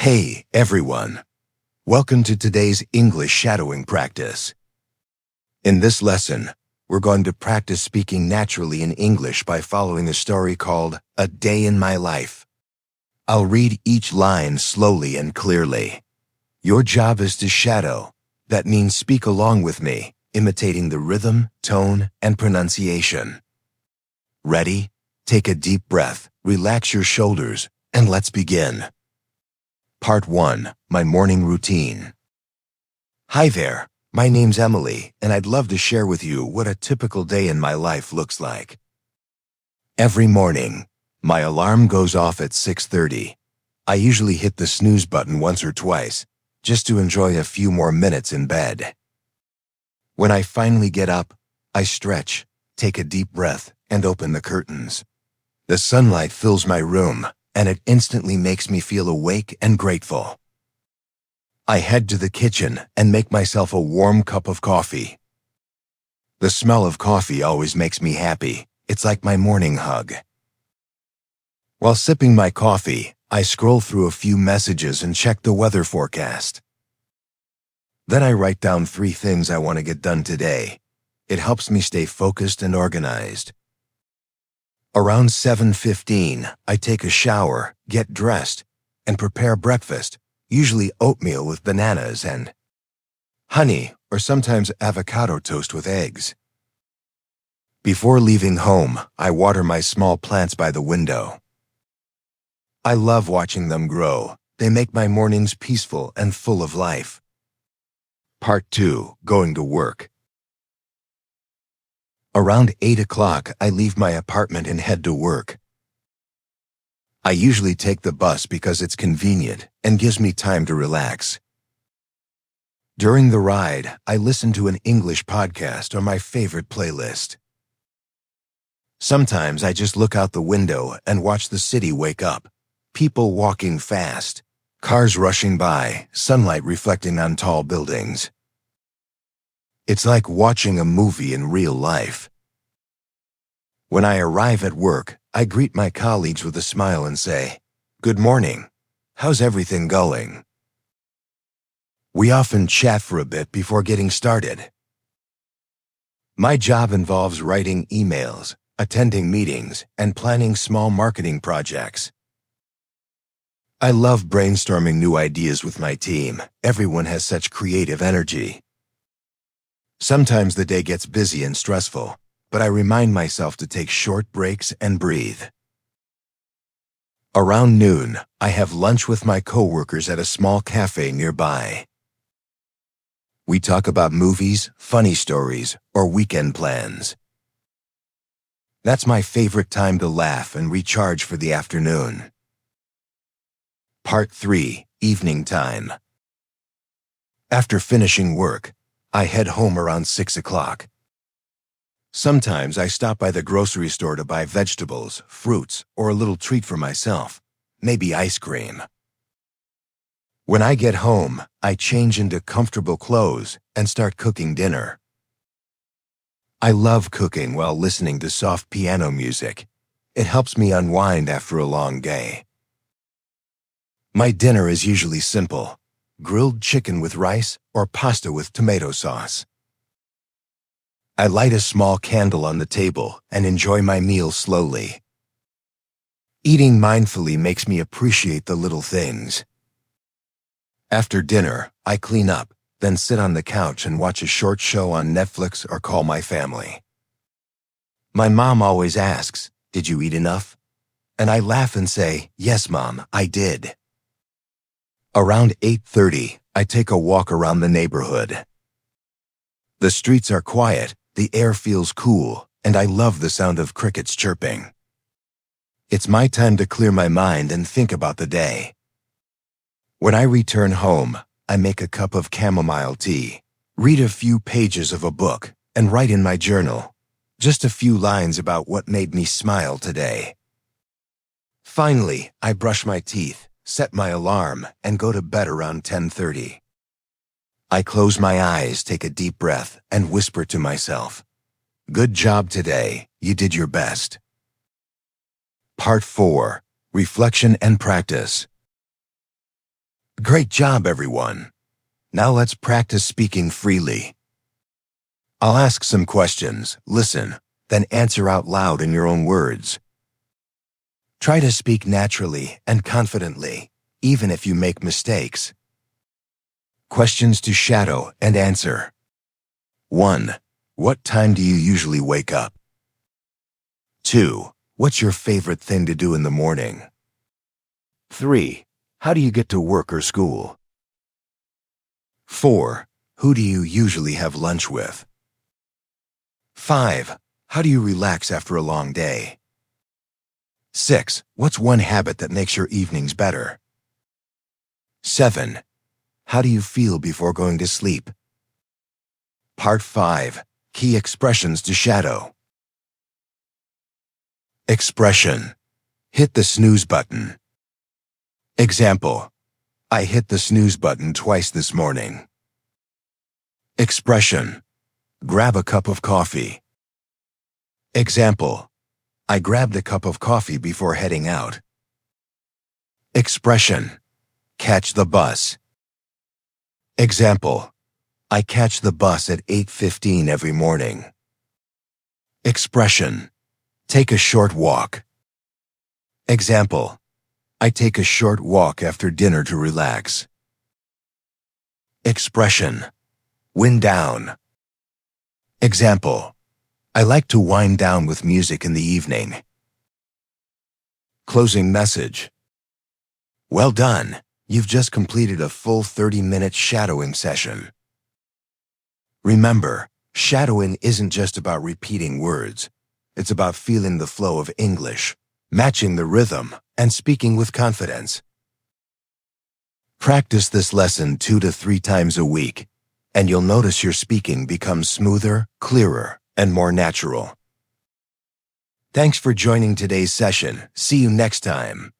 Hey, everyone. Welcome to today's English shadowing practice. In this lesson, we're going to practice speaking naturally in English by following a story called A Day in My Life. I'll read each line slowly and clearly. Your job is to shadow. That means speak along with me, imitating the rhythm, tone, and pronunciation. Ready? Take a deep breath, relax your shoulders, and let's begin. Part 1. My Morning Routine. Hi there, my name's Emily, and I'd love to share with you what a typical day in my life looks like. Every morning, my alarm goes off at 6:30. I usually hit the snooze button once or twice, just to enjoy a few more minutes in bed. When I finally get up, I stretch, take a deep breath, and open the curtains. The sunlight fills my room, and it instantly makes me feel awake and grateful. I head to the kitchen and make myself a warm cup of coffee. The smell of coffee always makes me happy. It's like my morning hug. While sipping my coffee, I scroll through a few messages and check the weather forecast. Then I write down 3 things I want to get done today. It helps me stay focused and organized. Around 7:15, I take a shower, get dressed, and prepare breakfast, usually oatmeal with bananas and honey, or sometimes avocado toast with eggs. Before leaving home, I water my small plants by the window. I love watching them grow. They make my mornings peaceful and full of life. Part 2. Going to work. Around 8 o'clock, I leave my apartment and head to work. I usually take the bus because it's convenient and gives me time to relax. During the ride, I listen to an English podcast or my favorite playlist. Sometimes I just look out the window and watch the city wake up. People walking fast, cars rushing by, sunlight reflecting on tall buildings. It's like watching a movie in real life. When I arrive at work, I greet my colleagues with a smile and say, "Good morning. How's everything going?" We often chat for a bit before getting started. My job involves writing emails, attending meetings, and planning small marketing projects. I love brainstorming new ideas with my team. Everyone has such creative energy. Sometimes the day gets busy and stressful, but I remind myself to take short breaks and breathe. Around noon, I have lunch with my coworkers at a small cafe nearby. We talk about movies, funny stories, or weekend plans. That's my favorite time to laugh and recharge for the afternoon. Part 3. Evening time. After finishing work, I head home around 6 o'clock. Sometimes I stop by the grocery store to buy vegetables, fruits, or a little treat for myself, maybe ice cream. When I get home, I change into comfortable clothes and start cooking dinner. I love cooking while listening to soft piano music. It helps me unwind after a long day. My dinner is usually simple: grilled chicken with rice or pasta with tomato sauce. I light a small candle on the table and enjoy my meal slowly. Eating mindfully makes me appreciate the little things. After dinner, I clean up, then sit on the couch and watch a short show on Netflix or call my family. My mom always asks, "Did you eat enough?" And I laugh and say, "Yes, Mom, I did." Around 8:30, I take a walk around the neighborhood. The streets are quiet, the air feels cool, and I love the sound of crickets chirping. It's my time to clear my mind and think about the day. When I return home, I make a cup of chamomile tea, read a few pages of a book, and write in my journal just a few lines about what made me smile today. Finally, I brush my teeth, set my alarm, and go to bed around 10:30. I close my eyes, take a deep breath, and whisper to myself, "Good job today, you did your best." Part 4. Reflection and practice. Great job, everyone. Now let's practice speaking freely. I'll ask some questions, listen, then answer out loud in your own words. Try to speak naturally and confidently, even if you make mistakes. Questions to shadow and answer. 1. What time do you usually wake up? 2. What's your favorite thing to do in the morning? 3. How do you get to work or school? 4. Who do you usually have lunch with? 5. How do you relax after a long day? 6. What's one habit that makes your evenings better? 7. How do you feel before going to sleep? Part 5. Key expressions to shadow. Expression. Hit the snooze button. Example. I hit the snooze button twice this morning. Expression. Grab a cup of coffee. Example. I grabbed a cup of coffee before heading out. Expression. Catch the bus. Example. I catch the bus at 8:15 every morning. Expression. Take a short walk. Example. I take a short walk after dinner to relax. Expression. Wind down. Example. I like to wind down with music in the evening. Closing message. Well done. You've just completed a full 30-minute shadowing session. Remember, shadowing isn't just about repeating words. It's about feeling the flow of English, matching the rhythm, and speaking with confidence. Practice this lesson 2 to 3 times a week, and you'll notice your speaking becomes smoother, clearer, and more natural. Thanks for joining today's session. See you next time.